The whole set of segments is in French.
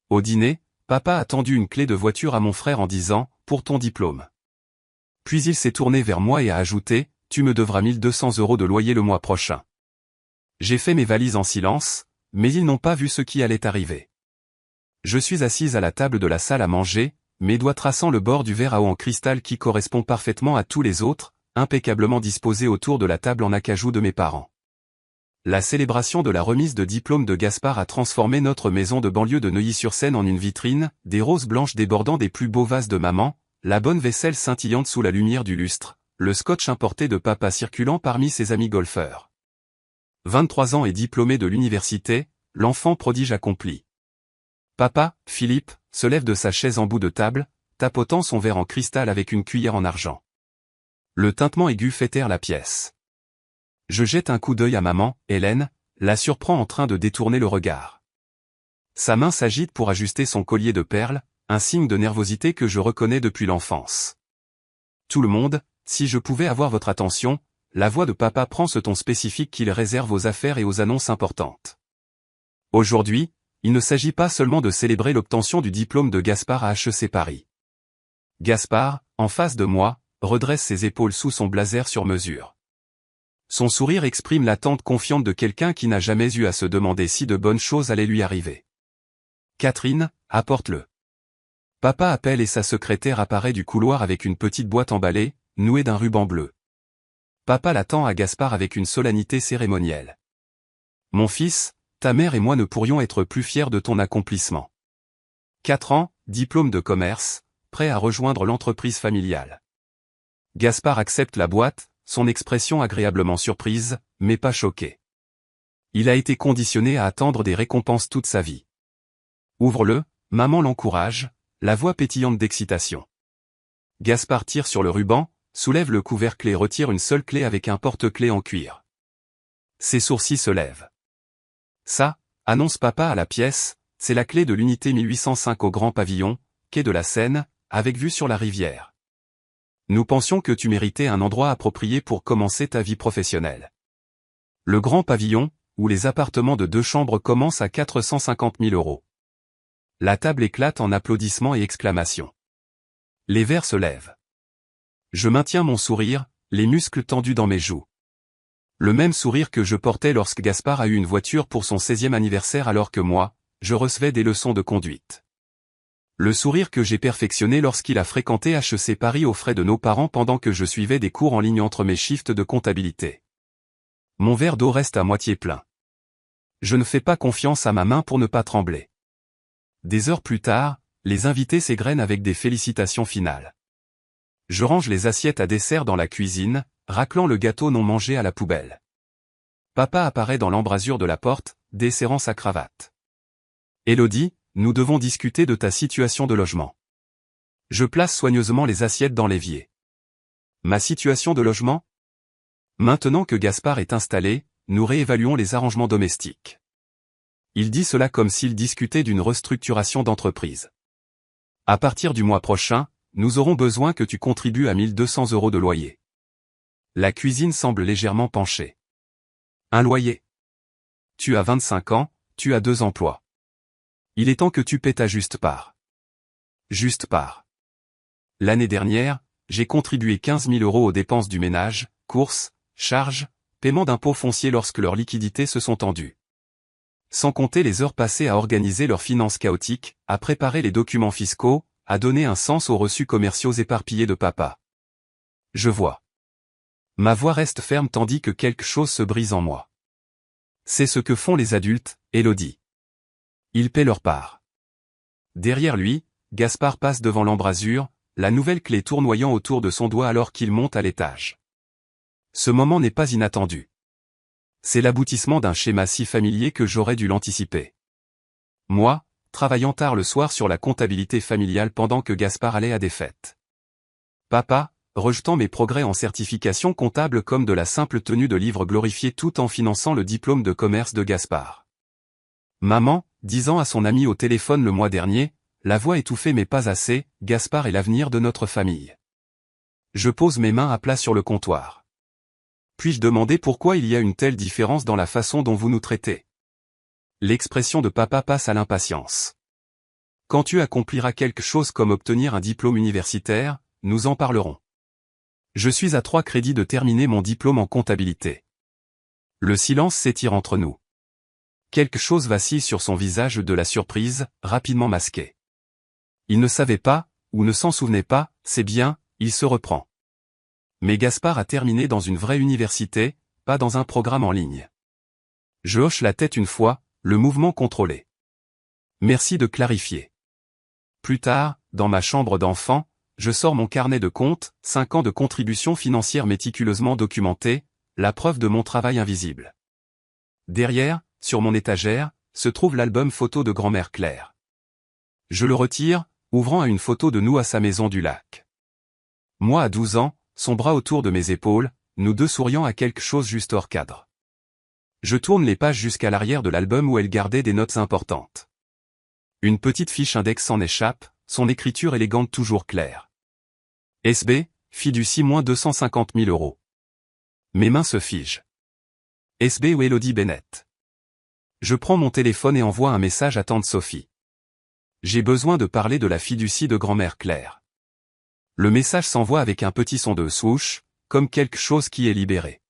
Au dîner, papa a tendu une clé de voiture à mon frère en disant « Pour ton diplôme ». Puis il s'est tourné vers moi et a ajouté « Tu me devras 1200 € de loyer le mois prochain ». J'ai fait mes valises en silence, mais ils n'ont pas vu ce qui allait arriver. Je suis assise à la table de la salle à manger, mes doigts traçant le bord du verre à eau en cristal qui correspond parfaitement à tous les autres, impeccablement disposés autour de la table en acajou de mes parents. La célébration de la remise de diplôme de Gaspard a transformé notre maison de banlieue de Neuilly-sur-Seine en une vitrine, des roses blanches débordant des plus beaux vases de maman, la bonne vaisselle scintillante sous la lumière du lustre, le scotch importé de papa circulant parmi ses amis golfeurs. 23 ans et diplômé de l'université, l'enfant prodige accompli. Papa, Philippe, se lève de sa chaise en bout de table, tapotant son verre en cristal avec une cuillère en argent. Le tintement aigu fait taire la pièce. Je jette un coup d'œil à maman, Hélène, la surprend en train de détourner le regard. Sa main s'agite pour ajuster son collier de perles, un signe de nervosité que je reconnais depuis l'enfance. Tout le monde, si je pouvais avoir votre attention, la voix de papa prend ce ton spécifique qu'il réserve aux affaires et aux annonces importantes. Aujourd'hui, il ne s'agit pas seulement de célébrer l'obtention du diplôme de Gaspard à HEC Paris. Gaspard, en face de moi, redresse ses épaules sous son blazer sur mesure. Son sourire exprime l'attente confiante de quelqu'un qui n'a jamais eu à se demander si de bonnes choses allaient lui arriver. Catherine, apporte-le. Papa appelle et sa secrétaire apparaît du couloir avec une petite boîte emballée, nouée d'un ruban bleu. Papa l'attend à Gaspard avec une solennité cérémonielle. Mon fils, ta mère et moi ne pourrions être plus fiers de ton accomplissement. 4 ans, diplôme de commerce, prêt à rejoindre l'entreprise familiale. Gaspard accepte la boîte, son expression agréablement surprise, mais pas choquée. Il a été conditionné à attendre des récompenses toute sa vie. Ouvre-le, maman l'encourage, la voix pétillante d'excitation. Gaspard tire sur le ruban, soulève le couvercle et retire une seule clé avec un porte-clés en cuir. Ses sourcils se lèvent. Ça, annonce papa à la pièce, c'est la clé de l'unité 1805 au Grand Pavillon, quai de la Seine, avec vue sur la rivière. Nous pensions que tu méritais un endroit approprié pour commencer ta vie professionnelle. Le Grand Pavillon, où les appartements de 2 chambres commencent à 450 000 €. La table éclate en applaudissements et exclamations. Les verres se lèvent. Je maintiens mon sourire, les muscles tendus dans mes joues. Le même sourire que je portais lorsque Gaspard a eu une voiture pour son 16e anniversaire alors que moi, je recevais des leçons de conduite. Le sourire que j'ai perfectionné lorsqu'il a fréquenté HEC Paris aux frais de nos parents pendant que je suivais des cours en ligne entre mes shifts de comptabilité. Mon verre d'eau reste à moitié plein. Je ne fais pas confiance à ma main pour ne pas trembler. Des heures plus tard, les invités s'égrènent avec des félicitations finales. Je range les assiettes à dessert dans la cuisine, raclant le gâteau non mangé à la poubelle. Papa apparaît dans l'embrasure de la porte, desserrant sa cravate. Élodie, nous devons discuter de ta situation de logement. Je place soigneusement les assiettes dans l'évier. Ma situation de logement ? Maintenant que Gaspard est installé, nous réévaluons les arrangements domestiques. Il dit cela comme s'il discutait d'une restructuration d'entreprise. À partir du mois prochain, nous aurons besoin que tu contribues à 1200 € de loyer. La cuisine semble légèrement penchée. Un loyer. Tu as 25 ans, tu as 2 emplois. Il est temps que tu paies ta juste part. Juste part. L'année dernière, j'ai contribué 15 000 € aux dépenses du ménage, courses, charges, paiement d'impôts fonciers lorsque leurs liquidités se sont tendues. Sans compter les heures passées à organiser leurs finances chaotiques, à préparer les documents fiscaux, à donner un sens aux reçus commerciaux éparpillés de papa. Je vois. Ma voix reste ferme tandis que quelque chose se brise en moi. C'est ce que font les adultes, Élodie. Ils paient leur part. Derrière lui, Gaspard passe devant l'embrasure, la nouvelle clé tournoyant autour de son doigt alors qu'il monte à l'étage. Ce moment n'est pas inattendu. C'est l'aboutissement d'un schéma si familier que j'aurais dû l'anticiper. Moi, travaillant tard le soir sur la comptabilité familiale pendant que Gaspard allait à des fêtes. Papa, rejetant mes progrès en certification comptable comme de la simple tenue de livre glorifié tout en finançant le diplôme de commerce de Gaspard. Maman, disant à son ami au téléphone le mois dernier, la voix étouffée mais pas assez, Gaspard est l'avenir de notre famille. Je pose mes mains à plat sur le comptoir. Puis-je demander pourquoi il y a une telle différence dans la façon dont vous nous traitez ? L'expression de papa passe à l'impatience. Quand tu accompliras quelque chose comme obtenir un diplôme universitaire, nous en parlerons. Je suis à 3 crédits de terminer mon diplôme en comptabilité. Le silence s'étire entre nous. Quelque chose vacille sur son visage de la surprise, rapidement masquée. Il ne savait pas, ou ne s'en souvenait pas, c'est bien, il se reprend. Mais Gaspard a terminé dans une vraie université, pas dans un programme en ligne. Je hoche la tête une fois, le mouvement contrôlé. Merci de clarifier. Plus tard, dans ma chambre d'enfant, je sors mon carnet de comptes, 5 ans de contributions financières méticuleusement documentées, la preuve de mon travail invisible. Derrière, sur mon étagère, se trouve l'album photo de grand-mère Claire. Je le retire, ouvrant à une photo de nous à sa maison du lac. Moi à 12 ans, son bras autour de mes épaules, nous deux souriant à quelque chose juste hors cadre. Je tourne les pages jusqu'à l'arrière de l'album où elle gardait des notes importantes. Une petite fiche index s'en échappe, son écriture élégante toujours claire. SB, fiducie moins 250 000 €. Mes mains se figent. SB ou Elodie Bennett. Je prends mon téléphone et envoie un message à tante Sophie. J'ai besoin de parler de la fiducie de grand-mère Claire. Le message s'envoie avec un petit son de swoosh, comme quelque chose qui est libéré.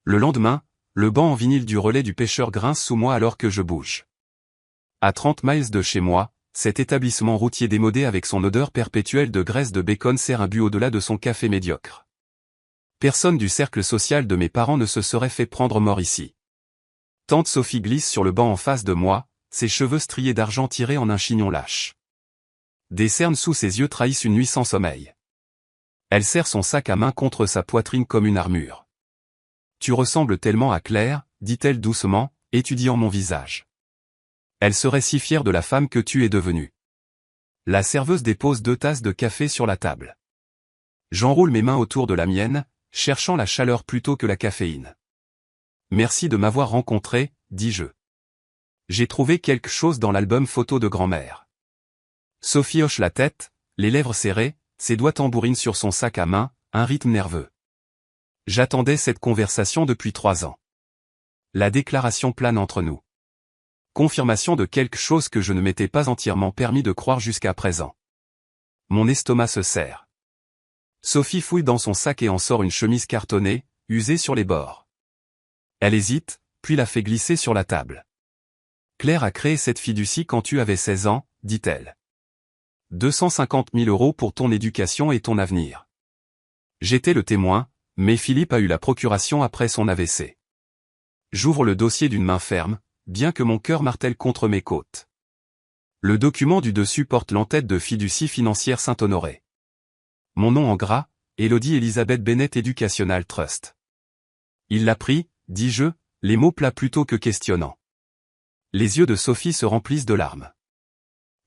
Le lendemain, le banc en vinyle du relais du pêcheur grince sous moi alors que je bouge. À 30 miles de chez moi, cet établissement routier démodé avec son odeur perpétuelle de graisse de bacon sert un but au-delà de son café médiocre. Personne du cercle social de mes parents ne se serait fait prendre mort ici. Tante Sophie glisse sur le banc en face de moi, ses cheveux striés d'argent tirés en un chignon lâche. Des cernes sous ses yeux trahissent une nuit sans sommeil. Elle serre son sac à main contre sa poitrine comme une armure. Tu ressembles tellement à Claire, dit-elle doucement, étudiant mon visage. Elle serait si fière de la femme que tu es devenue. La serveuse dépose 2 tasses de café sur la table. J'enroule mes mains autour de la mienne, cherchant la chaleur plutôt que la caféine. Merci de m'avoir rencontré, dis-je. J'ai trouvé quelque chose dans l'album photo de grand-mère. Sophie hoche la tête, les lèvres serrées, ses doigts tambourinent sur son sac à main, un rythme nerveux. J'attendais cette conversation depuis 3 ans. La déclaration plane entre nous. Confirmation de quelque chose que je ne m'étais pas entièrement permis de croire jusqu'à présent. Mon estomac se serre. Sophie fouille dans son sac et en sort une chemise cartonnée, usée sur les bords. Elle hésite, puis la fait glisser sur la table. Claire a créé cette fiducie quand tu avais 16 ans, dit-elle. 250 000 € pour ton éducation et ton avenir. J'étais le témoin, mais Philippe a eu la procuration après son AVC. J'ouvre le dossier d'une main ferme, bien que mon cœur martèle contre mes côtes. Le document du dessus porte l'entête de fiducie financière Saint-Honoré. Mon nom en gras, Elodie Elisabeth Bennett Educational Trust. Il l'a pris, dis-je, les mots plats plutôt que questionnants. Les yeux de Sophie se remplissent de larmes.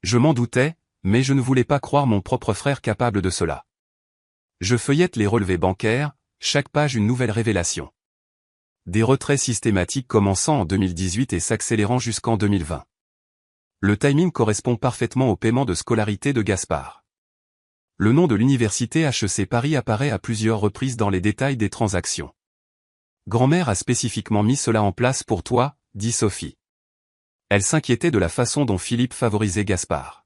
Je m'en doutais, mais je ne voulais pas croire mon propre frère capable de cela. Je feuillette les relevés bancaires, chaque page une nouvelle révélation. Des retraits systématiques commençant en 2018 et s'accélérant jusqu'en 2020. Le timing correspond parfaitement au paiement de scolarité de Gaspard. Le nom de l'université HEC Paris apparaît à plusieurs reprises dans les détails des transactions. Grand-mère a spécifiquement mis cela en place pour toi, dit Sophie. Elle s'inquiétait de la façon dont Philippe favorisait Gaspard.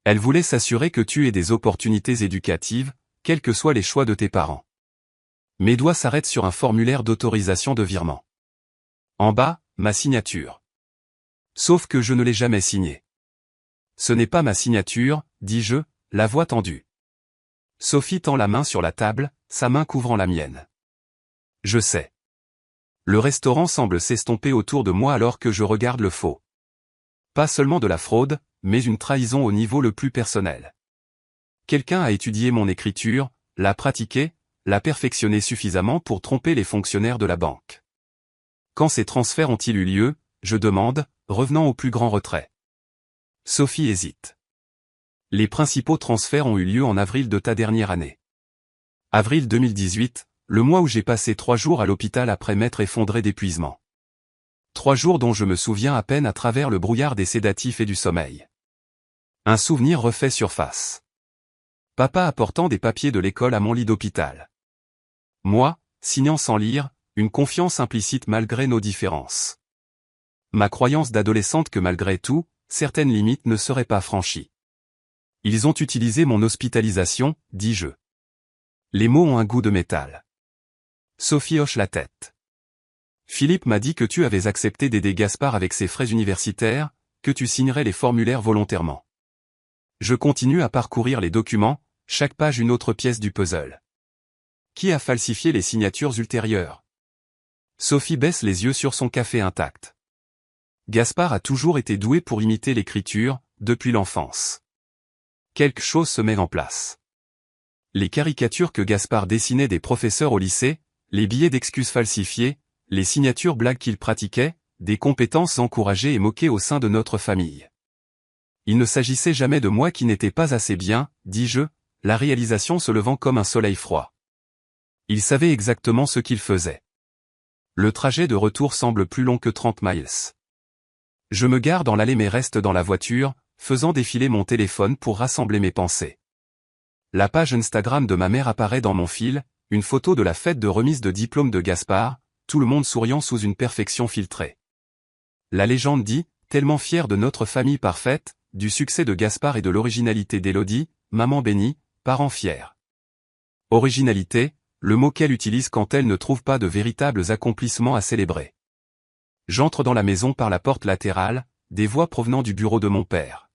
Elle voulait s'assurer que tu aies des opportunités éducatives, quels que soient les choix de tes parents. Mes doigts s'arrêtent sur un formulaire d'autorisation de virement. En bas, ma signature. Sauf que je ne l'ai jamais signé. Ce n'est pas ma signature, dis-je, la voix tendue. Sophie tend la main sur la table, sa main couvrant la mienne. Je sais. Le restaurant semble s'estomper autour de moi alors que je regarde le faux. Pas seulement de la fraude, mais une trahison au niveau le plus personnel. Quelqu'un a étudié mon écriture, l'a pratiquée, l'a perfectionnée suffisamment pour tromper les fonctionnaires de la banque. Quand ces transferts ont-ils eu lieu, je demande, revenant au plus grand retrait. Sophie hésite. Les principaux transferts ont eu lieu en avril de ta dernière année. Avril 2018, le mois où j'ai passé 3 jours à l'hôpital après m'être effondré d'épuisement. 3 jours dont je me souviens à peine à travers le brouillard des sédatifs et du sommeil. Un souvenir refait surface. Papa apportant des papiers de l'école à mon lit d'hôpital. Moi, signant sans lire, une confiance implicite malgré nos différences. Ma croyance d'adolescente que malgré tout, certaines limites ne seraient pas franchies. Ils ont utilisé mon hospitalisation, dis-je. Les mots ont un goût de métal. Sophie hoche la tête. Philippe m'a dit que tu avais accepté d'aider Gaspard avec ses frais universitaires, que tu signerais les formulaires volontairement. Je continue à parcourir les documents, chaque page une autre pièce du puzzle. Qui a falsifié les signatures ultérieures? Sophie baisse les yeux sur son café intact. Gaspard a toujours été doué pour imiter l'écriture, depuis l'enfance. Quelque chose se met en place. Les caricatures que Gaspard dessinait des professeurs au lycée, les billets d'excuses falsifiés, les signatures blagues qu'il pratiquait, des compétences encouragées et moquées au sein de notre famille. Il ne s'agissait jamais de moi qui n'étais pas assez bien, dis-je, la réalisation se levant comme un soleil froid. Il savait exactement ce qu'il faisait. Le trajet de retour semble plus long que 30 miles. Je me gare dans l'allée mais reste dans la voiture, faisant défiler mon téléphone pour rassembler mes pensées. La page Instagram de ma mère apparaît dans mon fil, une photo de la fête de remise de diplôme de Gaspard, tout le monde souriant sous une perfection filtrée. La légende dit, tellement fière de notre famille parfaite, du succès de Gaspard et de l'originalité d'Élodie, maman bénie, parents fiers. Originalité, le mot qu'elle utilise quand elle ne trouve pas de véritables accomplissements à célébrer. J'entre dans la maison par la porte latérale, des voix provenant du bureau de mon père.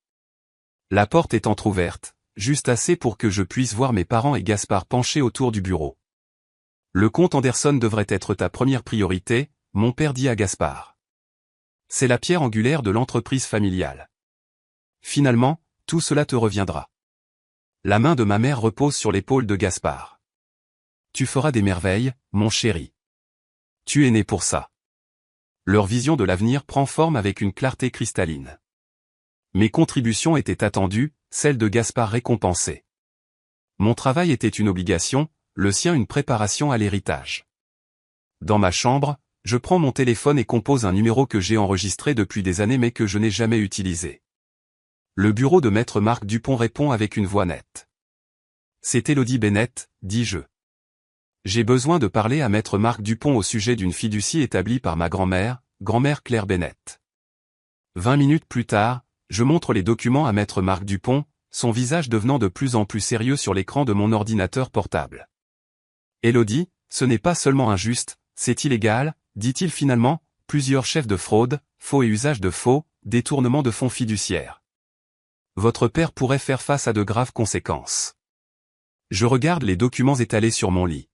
La porte est entr'ouverte, juste assez pour que je puisse voir mes parents et Gaspard penchés autour du bureau. Le comte Anderson devrait être ta première priorité, mon père dit à Gaspard. C'est la pierre angulaire de l'entreprise familiale. Finalement, tout cela te reviendra. La main de ma mère repose sur l'épaule de Gaspard. Tu feras des merveilles, mon chéri. Tu es né pour ça. Leur vision de l'avenir prend forme avec une clarté cristalline. Mes contributions étaient attendues, celles de Gaspard récompensées. Mon travail était une obligation, le sien une préparation à l'héritage. Dans ma chambre, je prends mon téléphone et compose un numéro que j'ai enregistré depuis des années mais que je n'ai jamais utilisé. Le bureau de maître Marc Dupont répond avec une voix nette. C'est Élodie Bennett, dis-je. J'ai besoin de parler à maître Marc Dupont au sujet d'une fiducie établie par ma grand-mère Claire Bennett. 20 minutes plus tard, je montre les documents à maître Marc Dupont, son visage devenant de plus en plus sérieux sur l'écran de mon ordinateur portable. Élodie, ce n'est pas seulement injuste, c'est illégal, dit-il finalement, plusieurs chefs de fraude, faux et usage de faux, détournement de fonds fiduciaires. Votre père pourrait faire face à de graves conséquences. Je regarde les documents étalés sur mon lit.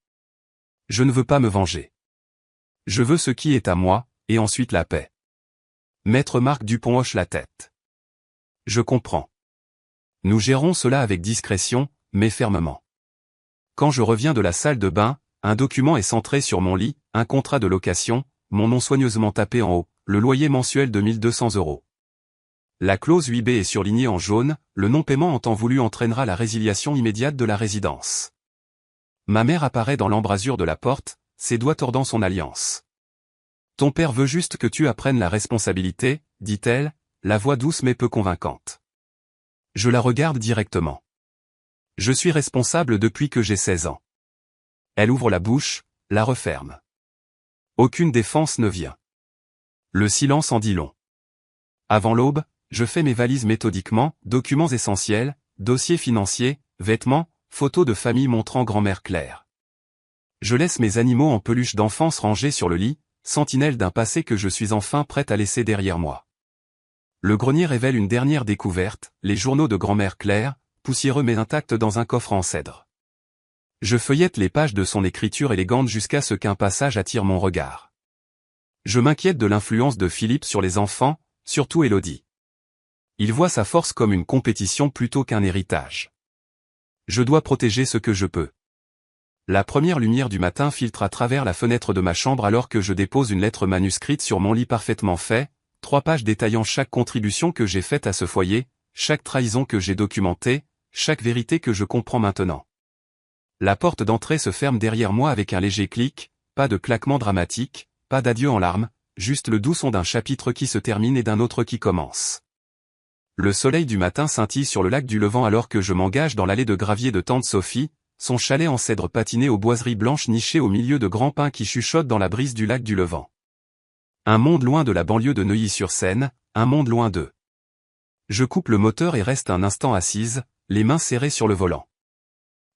Je ne veux pas me venger. Je veux ce qui est à moi, et ensuite la paix. Maître Marc Dupont hoche la tête. Je comprends. Nous gérons cela avec discrétion, mais fermement. Quand je reviens de la salle de bain, un document est centré sur mon lit, un contrat de location, mon nom soigneusement tapé en haut, le loyer mensuel de 1200 €. La clause 8B est surlignée en jaune, le non-paiement en temps voulu entraînera la résiliation immédiate de la résidence. Ma mère apparaît dans l'embrasure de la porte, ses doigts tordant son alliance. Ton père veut juste que tu apprennes la responsabilité, dit-elle, la voix douce mais peu convaincante. Je la regarde directement. Je suis responsable depuis que j'ai 16 ans. Elle ouvre la bouche, la referme. Aucune défense ne vient. Le silence en dit long. Avant l'aube, je fais mes valises méthodiquement, documents essentiels, dossiers financiers, vêtements, photos de famille montrant grand-mère Claire. Je laisse mes animaux en peluche d'enfance rangés sur le lit, sentinelle d'un passé que je suis enfin prête à laisser derrière moi. Le grenier révèle une dernière découverte, les journaux de grand-mère Claire, poussiéreux mais intacts dans un coffre en cèdre. Je feuillette les pages de son écriture élégante jusqu'à ce qu'un passage attire mon regard. Je m'inquiète de l'influence de Philippe sur les enfants, surtout Élodie. Il voit sa force comme une compétition plutôt qu'un héritage. Je dois protéger ce que je peux. La première lumière du matin filtre à travers la fenêtre de ma chambre alors que je dépose une lettre manuscrite sur mon lit parfaitement fait, 3 pages détaillant chaque contribution que j'ai faite à ce foyer, chaque trahison que j'ai documentée, chaque vérité que je comprends maintenant. La porte d'entrée se ferme derrière moi avec un léger clic, pas de claquement dramatique, pas d'adieu en larmes, juste le doux son d'un chapitre qui se termine et d'un autre qui commence. Le soleil du matin scintille sur le lac du Levant alors que je m'engage dans l'allée de gravier de tante Sophie, son chalet en cèdre patiné aux boiseries blanches nichées au milieu de grands pins qui chuchotent dans la brise du lac du Levant. Un monde loin de la banlieue de Neuilly-sur-Seine, un monde loin d'eux. Je coupe le moteur et reste un instant assise, les mains serrées sur le volant.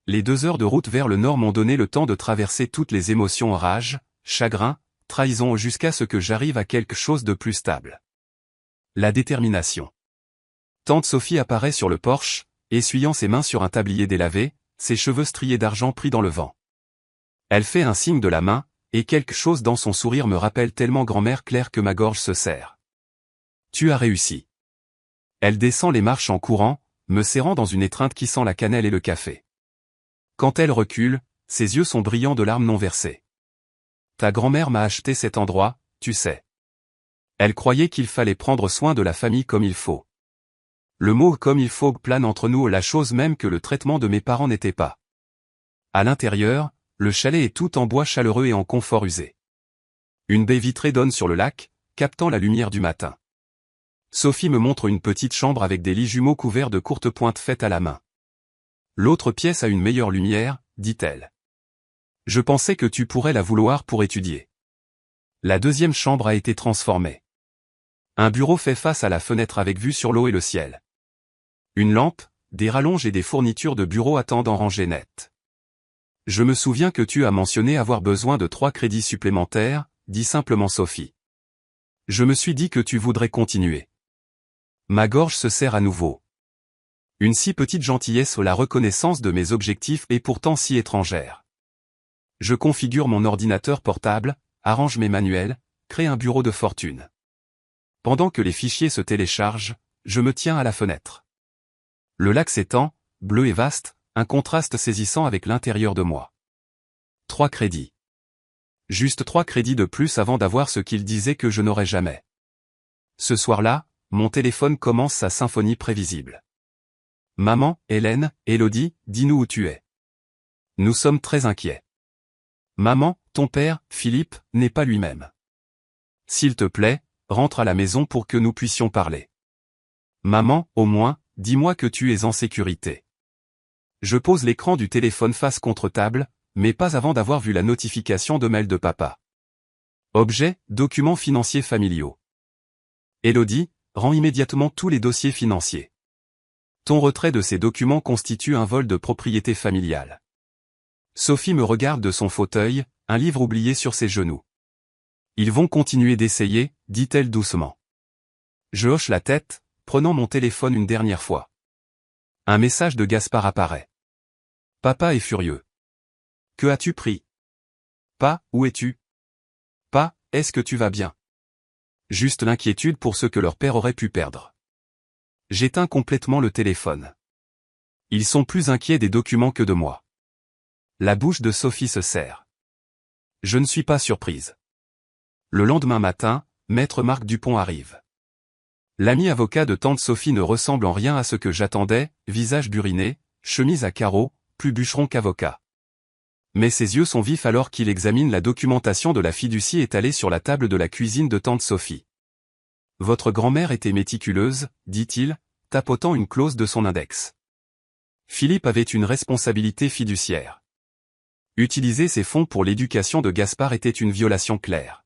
Les 2 heures de route vers le nord m'ont donné le temps de traverser toutes les émotions, rage, chagrin, trahison, jusqu'à ce que j'arrive à quelque chose de plus stable. La détermination. Tante Sophie apparaît sur le porche, essuyant ses mains sur un tablier délavé, ses cheveux striés d'argent pris dans le vent. Elle fait un signe de la main, et quelque chose dans son sourire me rappelle tellement grand-mère Claire que ma gorge se serre. Tu as réussi. Elle descend les marches en courant, me serrant dans une étreinte qui sent la cannelle et le café. Quand elle recule, ses yeux sont brillants de larmes non versées. Ta grand-mère m'a acheté cet endroit, tu sais. Elle croyait qu'il fallait prendre soin de la famille comme il faut. Le mot « comme il faut » plane entre nous, la chose même que le traitement de mes parents n'était pas. À l'intérieur, le chalet est tout en bois chaleureux et en confort usé. Une baie vitrée donne sur le lac, captant la lumière du matin. Sophie me montre une petite chambre avec des lits jumeaux couverts de courtes pointes faites à la main. L'autre pièce a une meilleure lumière, dit-elle. Je pensais que tu pourrais la vouloir pour étudier. La deuxième chambre a été transformée. Un bureau fait face à la fenêtre avec vue sur l'eau et le ciel. Une lampe, des rallonges et des fournitures de bureau attendent en rangée nette. Je me souviens que tu as mentionné avoir besoin de 3 crédits supplémentaires, dit simplement Sophie. Je me suis dit que tu voudrais continuer. Ma gorge se serre à nouveau. Une si petite gentillesse, la reconnaissance de mes objectifs est pourtant si étrangère. Je configure mon ordinateur portable, arrange mes manuels, crée un bureau de fortune. Pendant que les fichiers se téléchargent, je me tiens à la fenêtre. Le lac s'étend, bleu et vaste, un contraste saisissant avec l'intérieur de moi. 3 crédits. Juste 3 crédits de plus avant d'avoir ce qu'il disait que je n'aurais jamais. Ce soir-là, mon téléphone commence sa symphonie prévisible. Maman, Hélène, Élodie, dis-nous où tu es. Nous sommes très inquiets. Maman, ton père, Philippe, n'est pas lui-même. S'il te plaît, rentre à la maison pour que nous puissions parler. Maman, au moins, dis-moi que tu es en sécurité. Je pose l'écran du téléphone face contre table, mais pas avant d'avoir vu la notification de mail de papa. Objet, documents financiers familiaux. Élodie, rends immédiatement tous les dossiers financiers. Ton retrait de ces documents constitue un vol de propriété familiale. Sophie me regarde de son fauteuil, un livre oublié sur ses genoux. Ils vont continuer d'essayer, dit-elle doucement. Je hoche la tête, prenant mon téléphone une dernière fois. Un message de Gaspard apparaît. Papa est furieux. Que as-tu pris? Pas, où es-tu? Pas, est-ce que tu vas bien? Juste l'inquiétude pour ce que leur père aurait pu perdre. J'éteins complètement le téléphone. Ils sont plus inquiets des documents que de moi. La bouche de Sophie se serre. Je ne suis pas surprise. Le lendemain matin, maître Marc Dupont arrive. L'ami avocat de tante Sophie ne ressemble en rien à ce que j'attendais, visage buriné, chemise à carreaux, plus bûcheron qu'avocat. Mais ses yeux sont vifs alors qu'il examine la documentation de la fiducie étalée sur la table de la cuisine de tante Sophie. Votre grand-mère était méticuleuse, dit-il, tapotant une clause de son index. Philippe avait une responsabilité fiduciaire. Utiliser ses fonds pour l'éducation de Gaspard était une violation claire.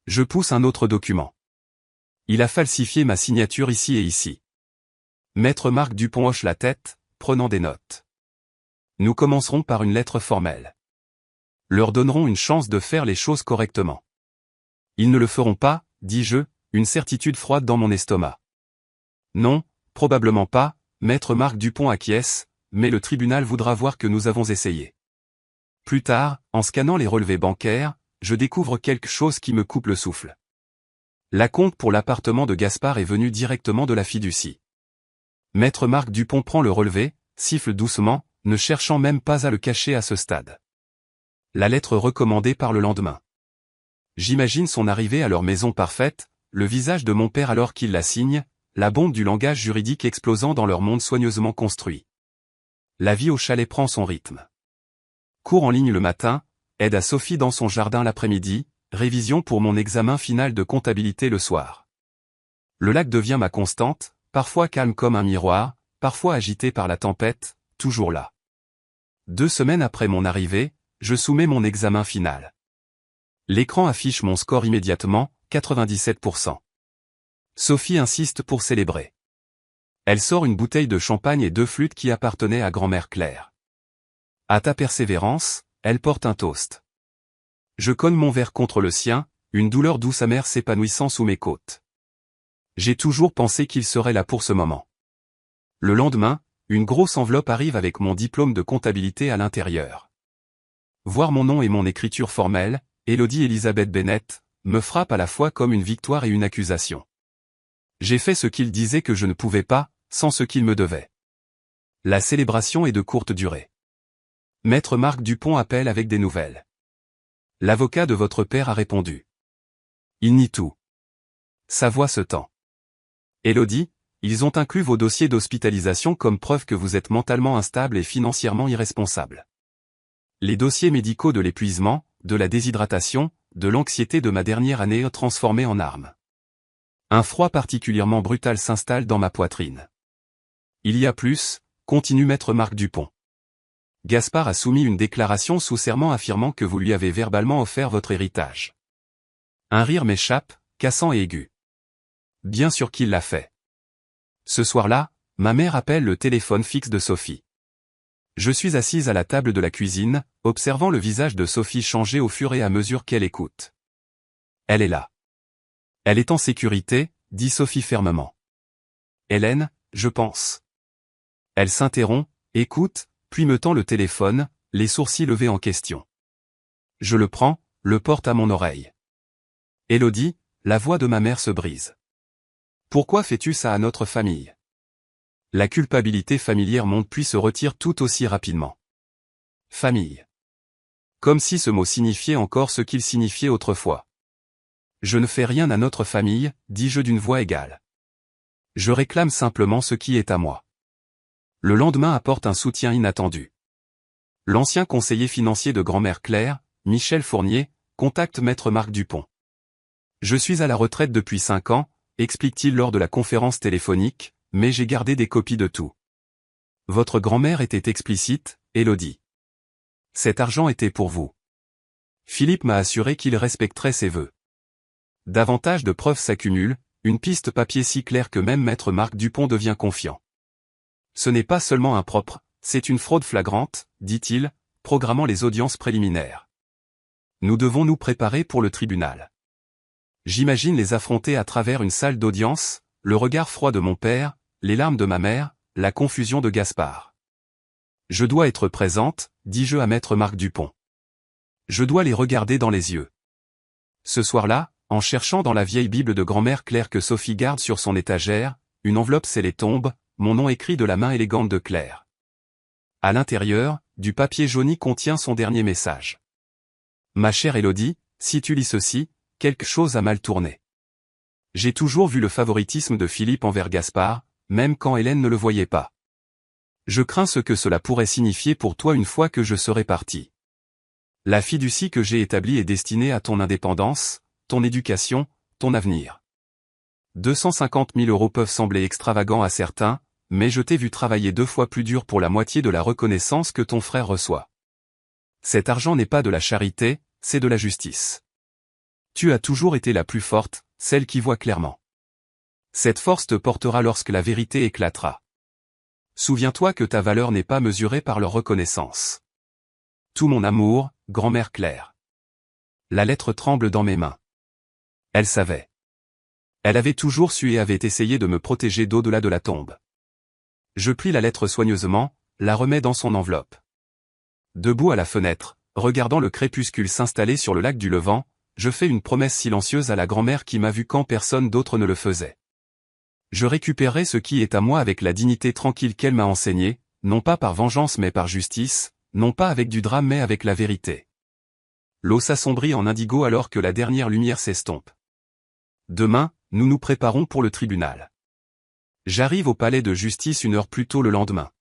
Je pousse un autre document. Il a falsifié ma signature ici et ici. Maître Marc Dupont hoche la tête, prenant des notes. Nous commencerons par une lettre formelle. Leur donnerons une chance de faire les choses correctement. Ils ne le feront pas, dis-je, une certitude froide dans mon estomac. Non, probablement pas, maître Marc Dupont acquiesce, mais le tribunal voudra voir que nous avons essayé. Plus tard, en scannant les relevés bancaires, je découvre quelque chose qui me coupe le souffle. L'acompte pour l'appartement de Gaspard est venu directement de la fiducie. Maître Marc Dupont prend le relevé, siffle doucement, ne cherchant même pas à le cacher à ce stade. La lettre recommandée par le lendemain. J'imagine son arrivée à leur maison parfaite, le visage de mon père alors qu'il la signe, la bombe du langage juridique explosant dans leur monde soigneusement construit. La vie au chalet prend son rythme. Cours en ligne le matin, aide à Sophie dans son jardin l'après-midi, révision pour mon examen final de comptabilité le soir. Le lac devient ma constante, parfois calme comme un miroir, parfois agité par la tempête, toujours là. 2 semaines après mon arrivée, je soumets mon examen final. L'écran affiche mon score immédiatement, 97%. Sophie insiste pour célébrer. Elle sort une bouteille de champagne et 2 flûtes qui appartenaient à grand-mère Claire. À ta persévérance, elle porte un toast. Je cogne mon verre contre le sien, une douleur douce amère s'épanouissant sous mes côtes. J'ai toujours pensé qu'il serait là pour ce moment. Le lendemain, une grosse enveloppe arrive avec mon diplôme de comptabilité à l'intérieur. Voir mon nom et mon écriture formelle, Élodie Elisabeth Bennett, me frappe à la fois comme une victoire et une accusation. J'ai fait ce qu'il disait que je ne pouvais pas, sans ce qu'il me devait. La célébration est de courte durée. Maître Marc Dupont appelle avec des nouvelles. L'avocat de votre père a répondu. Il nie tout. Sa voix se tend. Élodie, ils ont inclus vos dossiers d'hospitalisation comme preuve que vous êtes mentalement instable et financièrement irresponsable. Les dossiers médicaux de l'épuisement, de la déshydratation, de l'anxiété de ma dernière année transformés en armes. Un froid particulièrement brutal s'installe dans ma poitrine. Il y a plus, continue maître Marc Dupont. Gaspard a soumis une déclaration sous serment affirmant que vous lui avez verbalement offert votre héritage. Un rire m'échappe, cassant et aigu. Bien sûr qu'il l'a fait. Ce soir-là, ma mère appelle le téléphone fixe de Sophie. Je suis assise à la table de la cuisine, observant le visage de Sophie changer au fur et à mesure qu'elle écoute. Elle est là. Elle est en sécurité, dit Sophie fermement. Hélène, je pense. Elle s'interrompt, écoute, puis me tend le téléphone, les sourcils levés en question. Je le prends, le porte à mon oreille. Élodie, la voix de ma mère se brise. Pourquoi fais-tu ça à notre famille? La culpabilité familière monte puis se retire tout aussi rapidement. Famille. Comme si ce mot signifiait encore ce qu'il signifiait autrefois. Je ne fais rien à notre famille, dis-je d'une voix égale. Je réclame simplement ce qui est à moi. Le lendemain apporte un soutien inattendu. L'ancien conseiller financier de grand-mère Claire, Michel Fournier, contacte maître Marc Dupont. Je suis à la retraite depuis 5 ans, explique-t-il lors de la conférence téléphonique, mais j'ai gardé des copies de tout. Votre grand-mère était explicite, Élodie. Cet argent était pour vous. Philippe m'a assuré qu'il respecterait ses vœux. Davantage de preuves s'accumulent, une piste papier si claire que même maître Marc Dupont devient confiant. Ce n'est pas seulement impropre, c'est une fraude flagrante, dit-il, programmant les audiences préliminaires. Nous devons nous préparer pour le tribunal. J'imagine les affronter à travers une salle d'audience, le regard froid de mon père, les larmes de ma mère, la confusion de Gaspard. Je dois être présente, dis-je à maître Marc Dupont. Je dois les regarder dans les yeux. Ce soir-là, en cherchant dans la vieille Bible de grand-mère Claire que Sophie garde sur son étagère, une enveloppe scellée tombe, mon nom écrit de la main élégante de Claire. À l'intérieur, du papier jauni contient son dernier message. Ma chère Élodie, si tu lis ceci, quelque chose a mal tourné. J'ai toujours vu le favoritisme de Philippe envers Gaspard, même quand Hélène ne le voyait pas. Je crains ce que cela pourrait signifier pour toi une fois que je serai parti. La fiducie que j'ai établie est destinée à ton indépendance, ton éducation, ton avenir. 250 000 € peuvent sembler extravagants à certains, mais je t'ai vu travailler 2 fois plus dur pour la moitié de la reconnaissance que ton frère reçoit. Cet argent n'est pas de la charité, c'est de la justice. Tu as toujours été la plus forte, celle qui voit clairement. Cette force te portera lorsque la vérité éclatera. Souviens-toi que ta valeur n'est pas mesurée par leur reconnaissance. Tout mon amour, grand-mère Claire. La lettre tremble dans mes mains. Elle savait. Elle avait toujours su et avait essayé de me protéger d'au-delà de la tombe. Je plie la lettre soigneusement, la remets dans son enveloppe. Debout à la fenêtre, regardant le crépuscule s'installer sur le lac du Levant, je fais une promesse silencieuse à la grand-mère qui m'a vu quand personne d'autre ne le faisait. Je récupérerai ce qui est à moi avec la dignité tranquille qu'elle m'a enseignée, non pas par vengeance mais par justice, non pas avec du drame mais avec la vérité. L'eau s'assombrit en indigo alors que la dernière lumière s'estompe. Demain, nous nous préparons pour le tribunal. J'arrive au palais de justice 1 heure plus tôt le lendemain.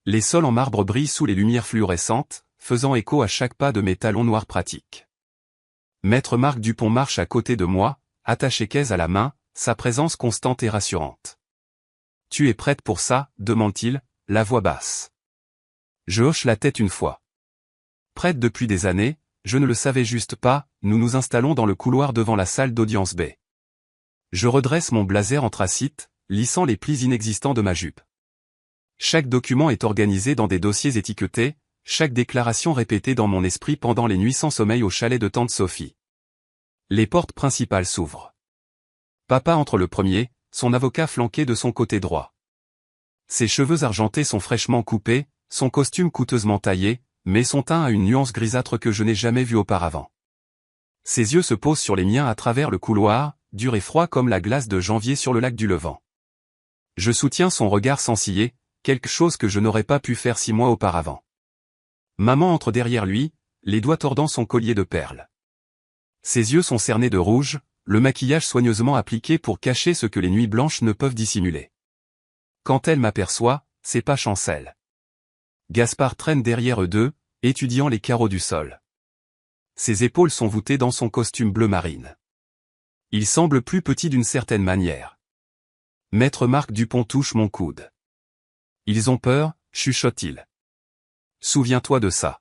Les sols en marbre brillent sous les lumières fluorescentes, faisant écho à chaque pas de mes talons noirs pratiques. Maître Marc Dupont marche à côté de moi, attaché caisse à la main, sa présence constante et rassurante. « Tu es prête pour ça ?» demande-t-il, la voix basse. Je hoche la tête une fois. Prête depuis des années, je ne le savais juste pas, nous nous installons dans le couloir devant la salle d'audience B. Je redresse mon blazer anthracite, lissant les plis inexistants de ma jupe. Chaque document est organisé dans des dossiers étiquetés, chaque déclaration répétée dans mon esprit pendant les nuits sans sommeil au chalet de tante Sophie. Les portes principales s'ouvrent. Papa entre le premier, son avocat flanqué de son côté droit. Ses cheveux argentés sont fraîchement coupés, son costume coûteusement taillé, mais son teint a une nuance grisâtre que je n'ai jamais vue auparavant. Ses yeux se posent sur les miens à travers le couloir, dur et froid comme la glace de janvier sur le lac du Levant. Je soutiens son regard sans ciller, quelque chose que je n'aurais pas pu faire 6 mois auparavant. Maman entre derrière lui, les doigts tordant son collier de perles. Ses yeux sont cernés de rouge, le maquillage soigneusement appliqué pour cacher ce que les nuits blanches ne peuvent dissimuler. Quand elle m'aperçoit, ses pas chancellent. Gaspard traîne derrière eux deux, étudiant les carreaux du sol. Ses épaules sont voûtées dans son costume bleu marine. Il semble plus petit d'une certaine manière. Maître Marc Dupont touche mon coude. Ils ont peur, chuchote-t-il. Souviens-toi de ça.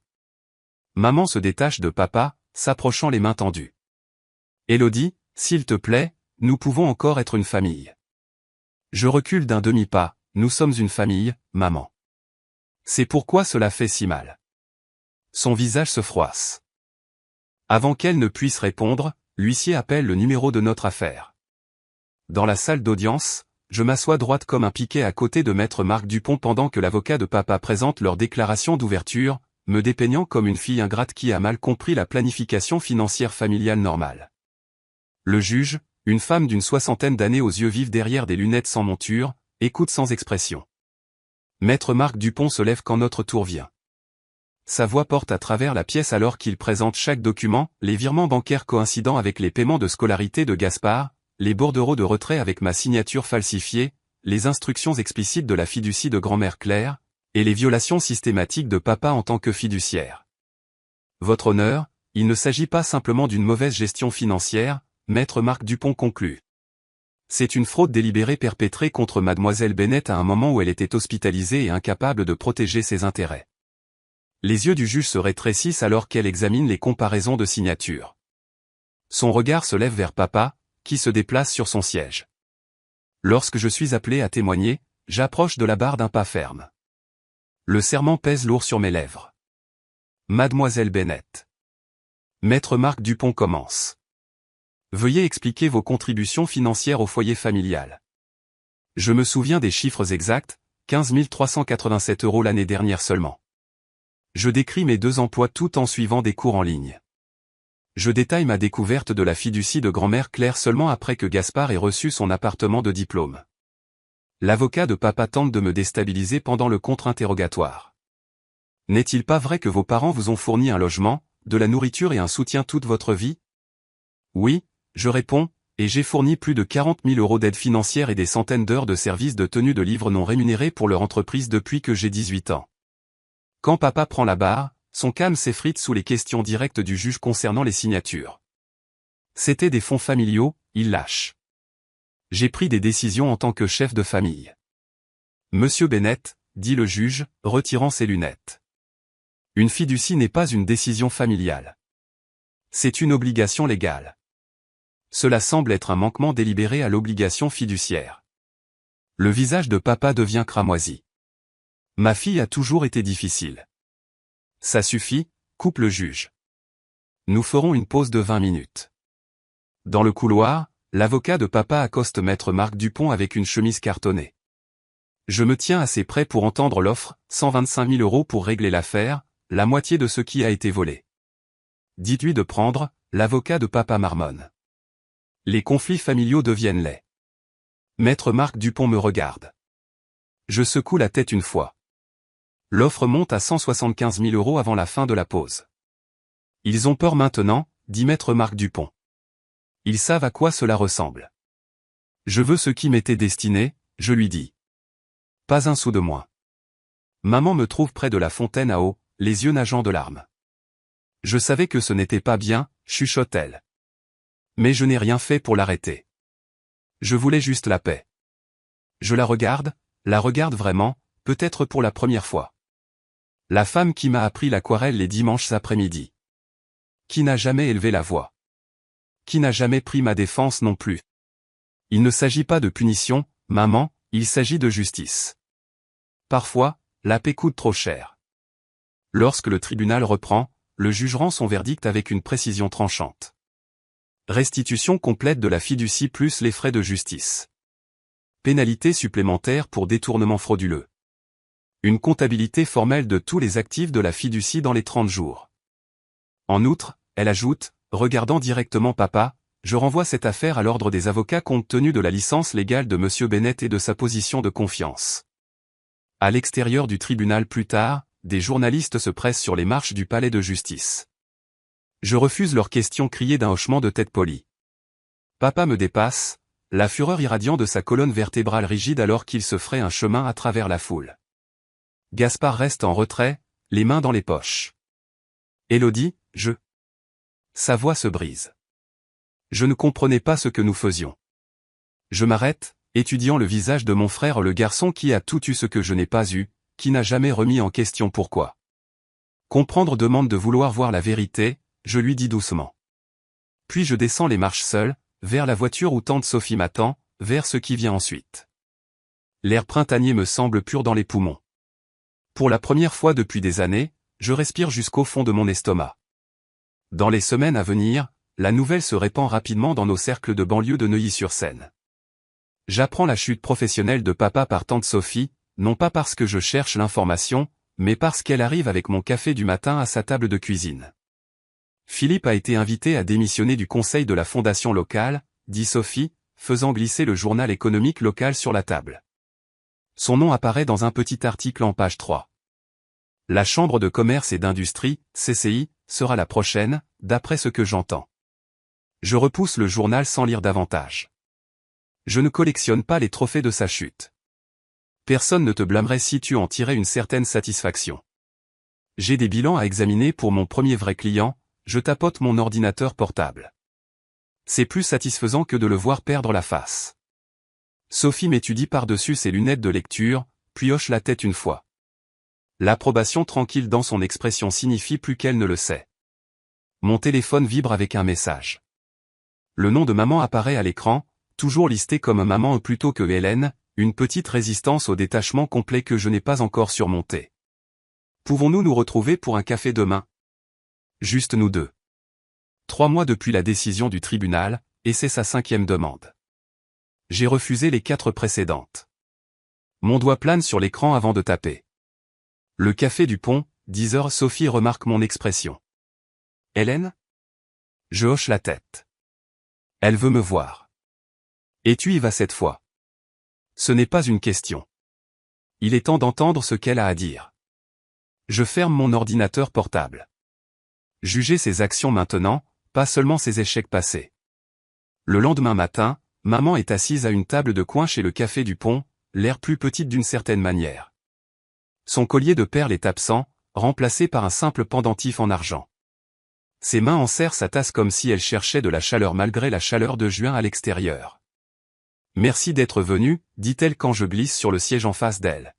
Maman se détache de papa, s'approchant les mains tendues. Élodie, s'il te plaît, nous pouvons encore être une famille. Je recule d'un demi-pas, nous sommes une famille, maman. C'est pourquoi cela fait si mal. Son visage se froisse. Avant qu'elle ne puisse répondre, l'huissier appelle le numéro de notre affaire. Dans la salle d'audience, je m'assois droite comme un piquet à côté de maître Marc Dupont pendant que l'avocat de papa présente leur déclaration d'ouverture, me dépeignant comme une fille ingrate qui a mal compris la planification financière familiale normale. Le juge, une femme d'une 60aine d'années aux yeux vifs derrière des lunettes sans monture, écoute sans expression. Maître Marc Dupont se lève quand notre tour vient. Sa voix porte à travers la pièce alors qu'il présente chaque document, les virements bancaires coïncidant avec les paiements de scolarité de Gaspard, les bordereaux de retrait avec ma signature falsifiée, les instructions explicites de la fiducie de grand-mère Claire, et les violations systématiques de papa en tant que fiduciaire. Votre honneur, il ne s'agit pas simplement d'une mauvaise gestion financière, maître Marc Dupont conclut. C'est une fraude délibérée perpétrée contre mademoiselle Bennett à un moment où elle était hospitalisée et incapable de protéger ses intérêts. Les yeux du juge se rétrécissent alors qu'elle examine les comparaisons de signatures. Son regard se lève vers papa, qui se déplace sur son siège. Lorsque je suis appelé à témoigner, j'approche de la barre d'un pas ferme. Le serment pèse lourd sur mes lèvres. Mademoiselle Bennett. Maître Marc Dupont commence. Veuillez expliquer vos contributions financières au foyer familial. Je me souviens des chiffres exacts, 15 387 € l'année dernière seulement. Je décris mes 2 emplois tout en suivant des cours en ligne. Je détaille ma découverte de la fiducie de grand-mère Claire seulement après que Gaspard ait reçu son appartement de diplôme. L'avocat de papa tente de me déstabiliser pendant le contre-interrogatoire. N'est-il pas vrai que vos parents vous ont fourni un logement, de la nourriture et un soutien toute votre vie? Oui, je réponds, et j'ai fourni plus de 40 000 € d'aide financière et des centaines d'heures de services de tenue de livres non rémunérés pour leur entreprise depuis que j'ai 18 ans. Quand papa prend la barre, son calme s'effrite sous les questions directes du juge concernant les signatures. C'était des fonds familiaux, il lâche. J'ai pris des décisions en tant que chef de famille. Monsieur Bennett, dit le juge, retirant ses lunettes. Une fiducie n'est pas une décision familiale. C'est une obligation légale. Cela semble être un manquement délibéré à l'obligation fiduciaire. Le visage de papa devient cramoisi. Ma fille a toujours été difficile. Ça suffit, coupe le juge. Nous ferons une pause de 20 minutes. Dans le couloir, l'avocat de papa accoste maître Marc Dupont avec une chemise cartonnée. Je me tiens assez près pour entendre l'offre, 125 000 € pour régler l'affaire, la moitié de ce qui a été volé. Dites-lui de prendre, l'avocat de papa marmonne. Les conflits familiaux deviennent laids. Maître Marc Dupont me regarde. Je secoue la tête une fois. L'offre monte à 175 000 € avant la fin de la pause. Ils ont peur maintenant, dit maître Marc Dupont. Ils savent à quoi cela ressemble. Je veux ce qui m'était destiné, je lui dis. Pas un sou de moins. Maman me trouve près de la fontaine à eau, les yeux nageant de larmes. Je savais que ce n'était pas bien, chuchote-t-elle. Mais je n'ai rien fait pour l'arrêter. Je voulais juste la paix. Je la regarde vraiment, peut-être pour la première fois. La femme qui m'a appris l'aquarelle les dimanches après-midi. Qui n'a jamais élevé la voix. Qui n'a jamais pris ma défense non plus. Il ne s'agit pas de punition, Maman, il s'agit de justice. Parfois, la paix coûte trop cher. Lorsque le tribunal reprend, le juge rend son verdict avec une précision tranchante. Restitution complète de la fiducie plus les frais de justice. Pénalité supplémentaire pour détournement frauduleux. Une comptabilité formelle de tous les actifs de la fiducie dans les 30 jours. En outre, elle ajoute, regardant directement papa, je renvoie cette affaire à l'ordre des avocats compte tenu de la licence légale de M. Bennett et de sa position de confiance. À l'extérieur du tribunal plus tard, des journalistes se pressent sur les marches du palais de justice. Je refuse leurs questions criées d'un hochement de tête poli. Papa me dépasse, la fureur irradiant de sa colonne vertébrale rigide alors qu'il se ferait un chemin à travers la foule. Gaspard reste en retrait, les mains dans les poches. Élodie, Sa voix se brise. Je ne comprenais pas ce que nous faisions. Je m'arrête, étudiant le visage de mon frère le garçon qui a tout eu ce que je n'ai pas eu, qui n'a jamais remis en question pourquoi. Comprendre demande de vouloir voir la vérité, je lui dis doucement. Puis je descends les marches seul, vers la voiture où tante Sophie m'attend, vers ce qui vient ensuite. L'air printanier me semble pur dans les poumons. Pour la première fois depuis des années, je respire jusqu'au fond de mon estomac. Dans les semaines à venir, la nouvelle se répand rapidement dans nos cercles de banlieue de Neuilly-sur-Seine. J'apprends la chute professionnelle de papa par tante Sophie, non pas parce que je cherche l'information, mais parce qu'elle arrive avec mon café du matin à sa table de cuisine. Philippe a été invité à démissionner du conseil de la fondation locale, dit Sophie, faisant glisser le journal économique local sur la table. Son nom apparaît dans un petit article en page 3. La Chambre de commerce et d'industrie, CCI, sera la prochaine, d'après ce que j'entends. Je repousse le journal sans lire davantage. Je ne collectionne pas les trophées de sa chute. Personne ne te blâmerait si tu en tirais une certaine satisfaction. J'ai des bilans à examiner pour mon premier vrai client, je tapote mon ordinateur portable. C'est plus satisfaisant que de le voir perdre la face. Sophie m'étudie par-dessus ses lunettes de lecture, puis hoche la tête une fois. L'approbation tranquille dans son expression signifie plus qu'elle ne le sait. Mon téléphone vibre avec un message. Le nom de maman apparaît à l'écran, toujours listé comme maman plutôt que Hélène, une petite résistance au détachement complet que je n'ai pas encore surmonté. Pouvons-nous nous retrouver pour un café demain? Juste nous deux. 3 mois depuis la décision du tribunal, et c'est sa 5e demande. J'ai refusé les 4 précédentes. Mon doigt plane sur l'écran avant de taper. Le café du pont, 10 heures. Sophie remarque mon expression. Hélène? Je hoche la tête. Elle veut me voir. Et tu y vas cette fois. Ce n'est pas une question. Il est temps d'entendre ce qu'elle a à dire. Je ferme mon ordinateur portable. Juger ses actions maintenant, pas seulement ses échecs passés. Le lendemain matin, maman est assise à une table de coin chez le café du pont, l'air plus petite d'une certaine manière. Son collier de perles est absent, remplacé par un simple pendentif en argent. Ses mains enserrent sa tasse comme si elle cherchait de la chaleur malgré la chaleur de juin à l'extérieur. Merci d'être venu, dit-elle quand je glisse sur le siège en face d'elle.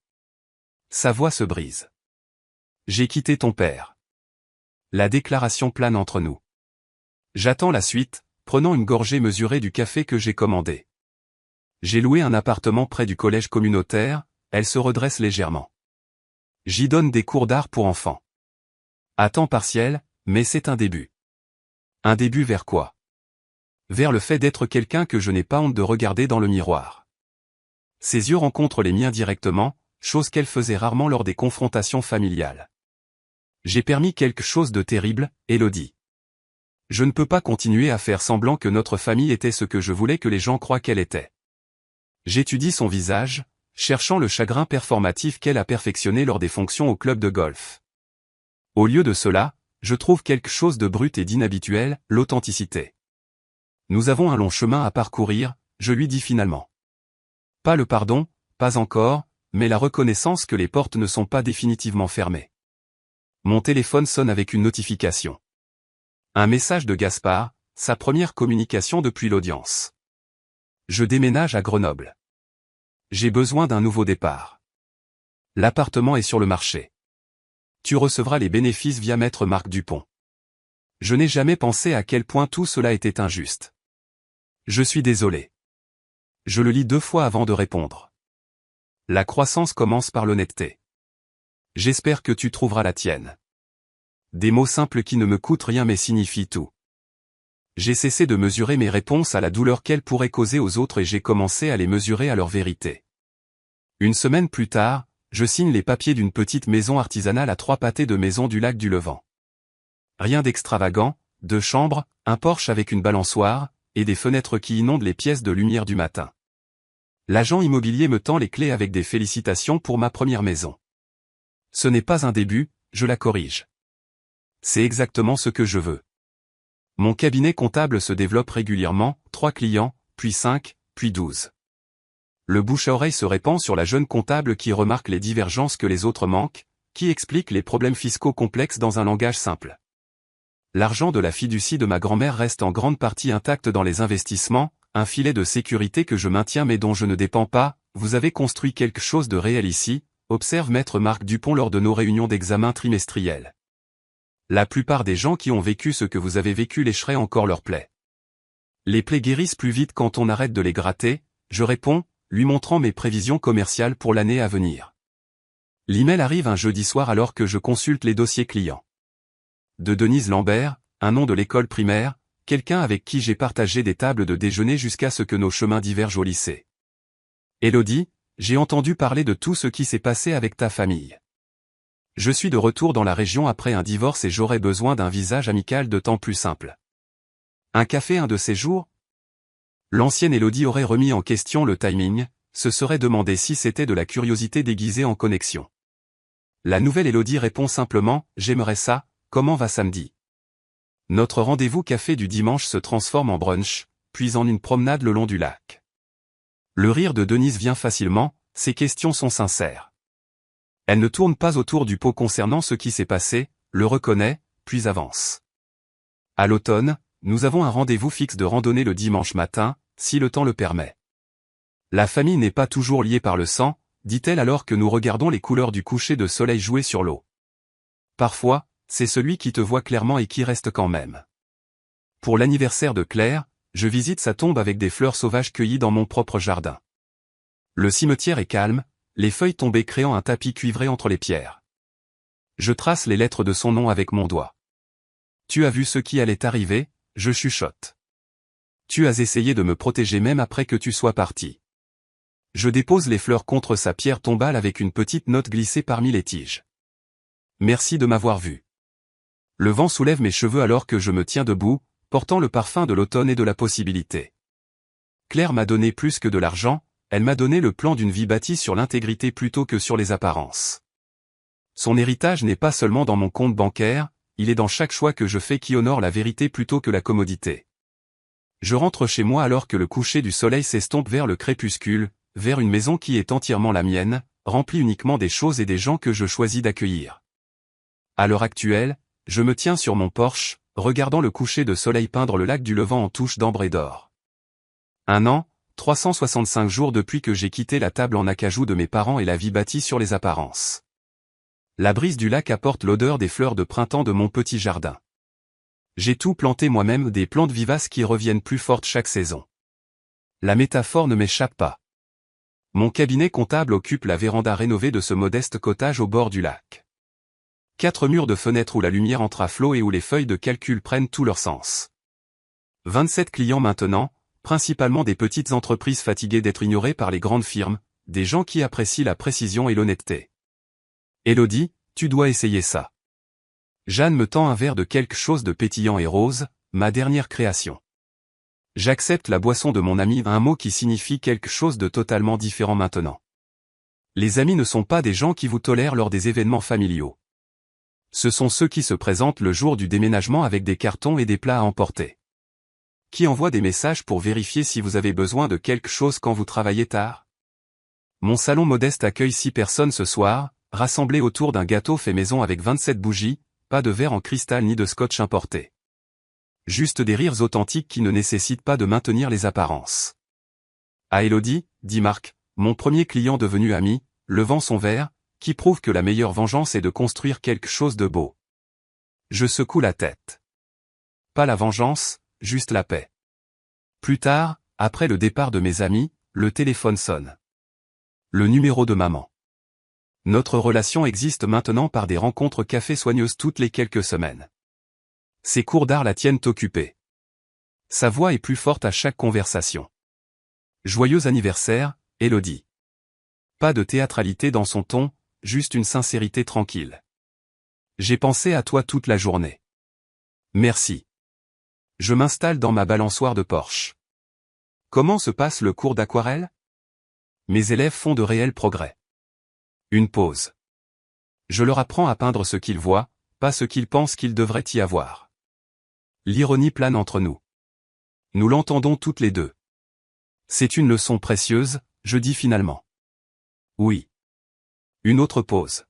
Sa voix se brise. J'ai quitté ton père. La déclaration plane entre nous. J'attends la suite, prenant une gorgée mesurée du café que j'ai commandé. J'ai loué un appartement près du collège communautaire, elle se redresse légèrement. J'y donne des cours d'art pour enfants. À temps partiel, mais c'est un début. Un début vers quoi? Vers le fait d'être quelqu'un que je n'ai pas honte de regarder dans le miroir. Ses yeux rencontrent les miens directement, chose qu'elle faisait rarement lors des confrontations familiales. J'ai permis quelque chose de terrible, Élodie. Je ne peux pas continuer à faire semblant que notre famille était ce que je voulais que les gens croient qu'elle était. J'étudie son visage, cherchant le chagrin performatif qu'elle a perfectionné lors des fonctions au club de golf. Au lieu de cela, je trouve quelque chose de brut et d'inhabituel, l'authenticité. Nous avons un long chemin à parcourir, je lui dis finalement. Pas le pardon, pas encore, mais la reconnaissance que les portes ne sont pas définitivement fermées. Mon téléphone sonne avec une notification. Un message de Gaspard, sa première communication depuis l'audience. Je déménage à Grenoble. J'ai besoin d'un nouveau départ. L'appartement est sur le marché. Tu recevras les bénéfices via Maître Marc Dupont. Je n'ai jamais pensé à quel point tout cela était injuste. Je suis désolé. Je le lis 2 fois avant de répondre. La croissance commence par l'honnêteté. J'espère que tu trouveras la tienne. Des mots simples qui ne me coûtent rien mais signifient tout. J'ai cessé de mesurer mes réponses à la douleur qu'elles pourraient causer aux autres et j'ai commencé à les mesurer à leur vérité. Une semaine plus tard, je signe les papiers d'une petite maison artisanale à 3 pâtés de maison du lac du Levant. Rien d'extravagant, 2 chambres, un porche avec une balançoire, et des fenêtres qui inondent les pièces de lumière du matin. L'agent immobilier me tend les clés avec des félicitations pour ma première maison. Ce n'est pas un début, je la corrige. C'est exactement ce que je veux. Mon cabinet comptable se développe régulièrement, 3 clients, puis 5, puis 12. Le bouche à oreille se répand sur la jeune comptable qui remarque les divergences que les autres manquent, qui explique les problèmes fiscaux complexes dans un langage simple. L'argent de la fiducie de ma grand-mère reste en grande partie intact dans les investissements, un filet de sécurité que je maintiens mais dont je ne dépends pas. Vous avez construit quelque chose de réel ici, observe maître Marc Dupont lors de nos réunions d'examen trimestrielles. La plupart des gens qui ont vécu ce que vous avez vécu lécheraient encore leurs plaies. Les plaies guérissent plus vite quand on arrête de les gratter, je réponds, lui montrant mes prévisions commerciales pour l'année à venir. L'email arrive un jeudi soir alors que je consulte les dossiers clients. De Denise Lambert, un nom de l'école primaire, quelqu'un avec qui j'ai partagé des tables de déjeuner jusqu'à ce que nos chemins divergent au lycée. Élodie, j'ai entendu parler de tout ce qui s'est passé avec ta famille. Je suis de retour dans la région après un divorce et j'aurais besoin d'un visage amical de temps plus simple. Un café un de ces jours ? L'ancienne Élodie aurait remis en question le timing, se serait demandé si c'était de la curiosité déguisée en connexion. La nouvelle Élodie répond simplement « J'aimerais ça, comment va samedi ?» Notre rendez-vous café du dimanche se transforme en brunch, puis en une promenade le long du lac. Le rire de Denise vient facilement, ses questions sont sincères. Elle ne tourne pas autour du pot concernant ce qui s'est passé, le reconnaît, puis avance. À l'automne, nous avons un rendez-vous fixe de randonnée le dimanche matin, si le temps le permet. La famille n'est pas toujours liée par le sang, dit-elle alors que nous regardons les couleurs du coucher de soleil jouer sur l'eau. Parfois, c'est celui qui te voit clairement et qui reste quand même. Pour l'anniversaire de Claire, je visite sa tombe avec des fleurs sauvages cueillies dans mon propre jardin. Le cimetière est calme, les feuilles tombées créant un tapis cuivré entre les pierres. Je trace les lettres de son nom avec mon doigt. Tu as vu ce qui allait arriver, je chuchote. Tu as essayé de me protéger même après que tu sois parti. Je dépose les fleurs contre sa pierre tombale avec une petite note glissée parmi les tiges. Merci de m'avoir vu. Le vent soulève mes cheveux alors que je me tiens debout, portant le parfum de l'automne et de la possibilité. Claire m'a donné plus que de l'argent, elle m'a donné le plan d'une vie bâtie sur l'intégrité plutôt que sur les apparences. Son héritage n'est pas seulement dans mon compte bancaire, il est dans chaque choix que je fais qui honore la vérité plutôt que la commodité. Je rentre chez moi alors que le coucher du soleil s'estompe vers le crépuscule, vers une maison qui est entièrement la mienne, remplie uniquement des choses et des gens que je choisis d'accueillir. À l'heure actuelle, je me tiens sur mon porche, regardant le coucher de soleil peindre le lac du Levant en touches d'ambre et d'or. 1 an, 365 jours depuis que j'ai quitté la table en acajou de mes parents et la vie bâtie sur les apparences. La brise du lac apporte l'odeur des fleurs de printemps de mon petit jardin. J'ai tout planté moi-même, des plantes vivaces qui reviennent plus fortes chaque saison. La métaphore ne m'échappe pas. Mon cabinet comptable occupe la véranda rénovée de ce modeste cottage au bord du lac. 4 murs de fenêtres où la lumière entre à flot et où les feuilles de calcul prennent tout leur sens. 27 clients maintenant, principalement des petites entreprises fatiguées d'être ignorées par les grandes firmes, des gens qui apprécient la précision et l'honnêteté. Élodie, tu dois essayer ça. Jeanne me tend un verre de quelque chose de pétillant et rose, ma dernière création. J'accepte la boisson de mon ami, un mot qui signifie quelque chose de totalement différent maintenant. Les amis ne sont pas des gens qui vous tolèrent lors des événements familiaux. Ce sont ceux qui se présentent le jour du déménagement avec des cartons et des plats à emporter. Qui envoie des messages pour vérifier si vous avez besoin de quelque chose quand vous travaillez tard. Mon salon modeste accueille 6 personnes ce soir, rassemblées autour d'un gâteau fait maison avec 27 bougies, pas de verre en cristal ni de scotch importé. Juste des rires authentiques qui ne nécessitent pas de maintenir les apparences. À Élodie, dit Marc, mon premier client devenu ami, levant son verre, qui prouve que la meilleure vengeance est de construire quelque chose de beau. Je secoue la tête. Pas la vengeance, juste la paix. Plus tard, après le départ de mes amis, le téléphone sonne. Le numéro de maman. Notre relation existe maintenant par des rencontres café soigneuses toutes les quelques semaines. Ses cours d'art la tiennent occupée. Sa voix est plus forte à chaque conversation. Joyeux anniversaire, Élodie. Pas de théâtralité dans son ton, juste une sincérité tranquille. J'ai pensé à toi toute la journée. Merci. Je m'installe dans ma balançoire de Porsche. Comment se passe le cours d'aquarelle? Mes élèves font de réels progrès. Une pause. Je leur apprends à peindre ce qu'ils voient, pas ce qu'ils pensent qu'il devrait y avoir. L'ironie plane entre nous. Nous l'entendons toutes les deux. C'est une leçon précieuse, je dis finalement. Oui. Une autre pause.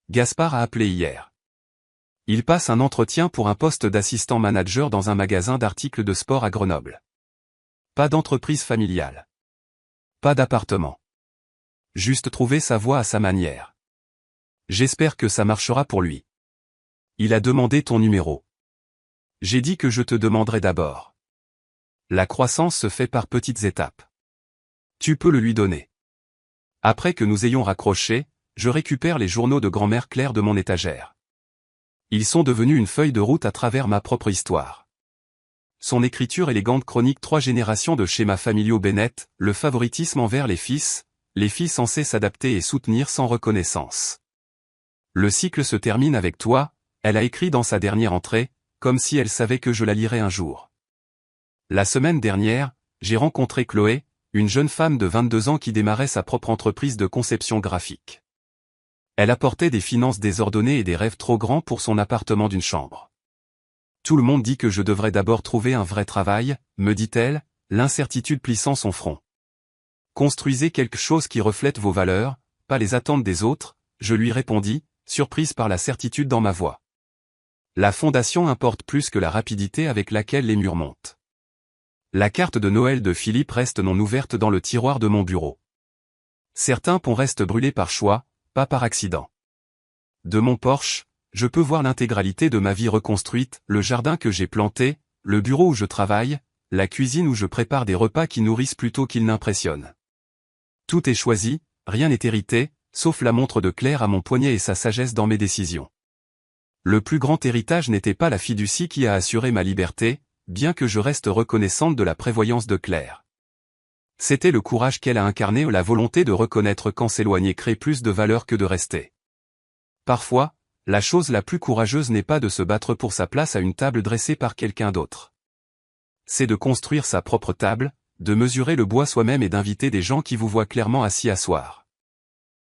Gaspard a appelé hier. Il passe un entretien pour un poste d'assistant manager dans un magasin d'articles de sport à Grenoble. Pas d'entreprise familiale. Pas d'appartement. Juste trouver sa voie à sa manière. J'espère que ça marchera pour lui. Il a demandé ton numéro. J'ai dit que je te demanderai d'abord. La croissance se fait par petites étapes. Tu peux le lui donner. Après que nous ayons raccroché, je récupère les journaux de grand-mère Claire de mon étagère. Ils sont devenus une feuille de route à travers ma propre histoire. Son écriture élégante chronique 3 générations de schémas familiaux Bennett, le favoritisme envers les filles censés s'adapter et soutenir sans reconnaissance. Le cycle se termine avec toi, elle a écrit dans sa dernière entrée, comme si elle savait que je la lirais un jour. La semaine dernière, j'ai rencontré Chloé, une jeune femme de 22 ans qui démarrait sa propre entreprise de conception graphique. Elle apportait des finances désordonnées et des rêves trop grands pour son appartement d'une chambre. Tout le monde dit que je devrais d'abord trouver un vrai travail, me dit-elle, l'incertitude plissant son front. Construisez quelque chose qui reflète vos valeurs, pas les attentes des autres, je lui répondis, surprise par la certitude dans ma voix. La fondation importe plus que la rapidité avec laquelle les murs montent. La carte de Noël de Philippe reste non ouverte dans le tiroir de mon bureau. Certains ponts restent brûlés par choix, pas par accident. De mon Porsche, je peux voir l'intégralité de ma vie reconstruite, le jardin que j'ai planté, le bureau où je travaille, la cuisine où je prépare des repas qui nourrissent plutôt qu'ils n'impressionnent. Tout est choisi, rien n'est hérité, sauf la montre de Claire à mon poignet et sa sagesse dans mes décisions. Le plus grand héritage n'était pas la fiducie qui a assuré ma liberté, bien que je reste reconnaissante de la prévoyance de Claire. C'était le courage qu'elle a incarné ou la volonté de reconnaître quand s'éloigner crée plus de valeur que de rester. Parfois, la chose la plus courageuse n'est pas de se battre pour sa place à une table dressée par quelqu'un d'autre. C'est de construire sa propre table, de mesurer le bois soi-même et d'inviter des gens qui vous voient clairement assis à soir.